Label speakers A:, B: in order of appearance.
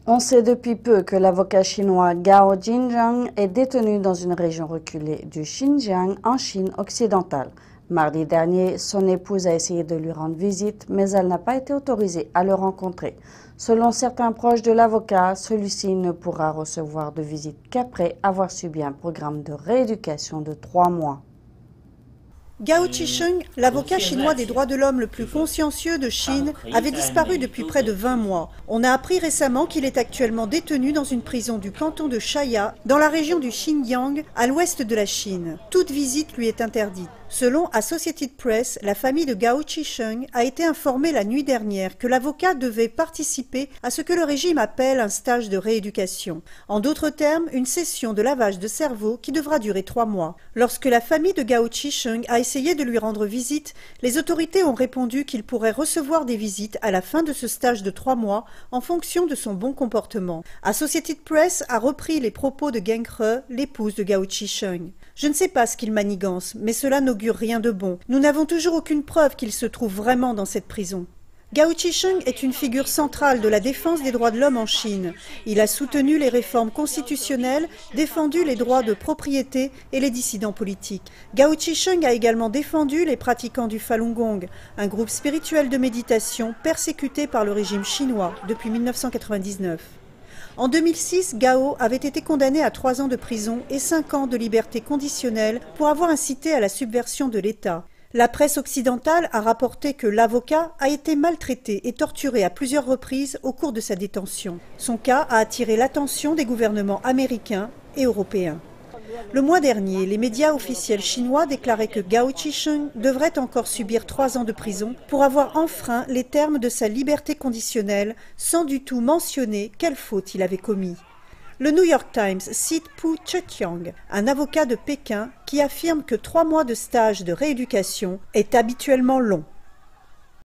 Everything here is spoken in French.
A: On sait depuis peu que l'avocat chinois Gao Jinjiang est détenu dans une région reculée du Xinjiang en Chine occidentale. Mardi dernier, son épouse a essayé de lui rendre visite, mais elle n'a pas été autorisée à le rencontrer. Selon certains proches de l'avocat, celui-ci ne pourra recevoir de visite qu'après avoir subi un programme de rééducation de 3 mois.
B: Gao Qisheng, l'avocat chinois des droits de l'homme le plus consciencieux de Chine, avait disparu depuis près de 20 mois. On a appris récemment qu'il est actuellement détenu dans une prison du canton de Shaya, dans la région du Xinjiang, à l'ouest de la Chine. Toute visite lui est interdite. Selon Associated Press, la famille de Gao Qisheng a été informée la nuit dernière que l'avocat devait participer à ce que le régime appelle un stage de rééducation. En d'autres termes, une session de lavage de cerveau qui devra durer 3 mois. Lorsque la famille de Gao Qisheng a essayé de lui rendre visite, les autorités ont répondu qu'il pourrait recevoir des visites à la fin de ce stage de 3 mois en fonction de son bon comportement. Associated Press a repris les propos de Geng He, l'épouse de Gao Qisheng. « Je ne sais pas ce qu'il manigance, mais cela n'augure rien de bon. Nous n'avons toujours aucune preuve qu'il se trouve vraiment dans cette prison. » Gao Qisheng est une figure centrale de la défense des droits de l'homme en Chine. Il a soutenu les réformes constitutionnelles, défendu les droits de propriété et les dissidents politiques. Gao Qisheng a également défendu les pratiquants du Falun Gong, un groupe spirituel de méditation persécuté par le régime chinois depuis 1999. En 2006, Gao avait été condamné à 3 ans de prison et 5 ans de liberté conditionnelle pour avoir incité à la subversion de l'État. La presse occidentale a rapporté que l'avocat a été maltraité et torturé à plusieurs reprises au cours de sa détention. Son cas a attiré l'attention des gouvernements américains et européens. Le mois dernier, les médias officiels chinois déclaraient que Gao Qisheng devrait encore subir 3 ans de prison pour avoir enfreint les termes de sa liberté conditionnelle sans du tout mentionner quelle faute il avait commis. Le New York Times cite Pu Zheqiang, un avocat de Pékin qui affirme que 3 mois de stage de rééducation est habituellement long.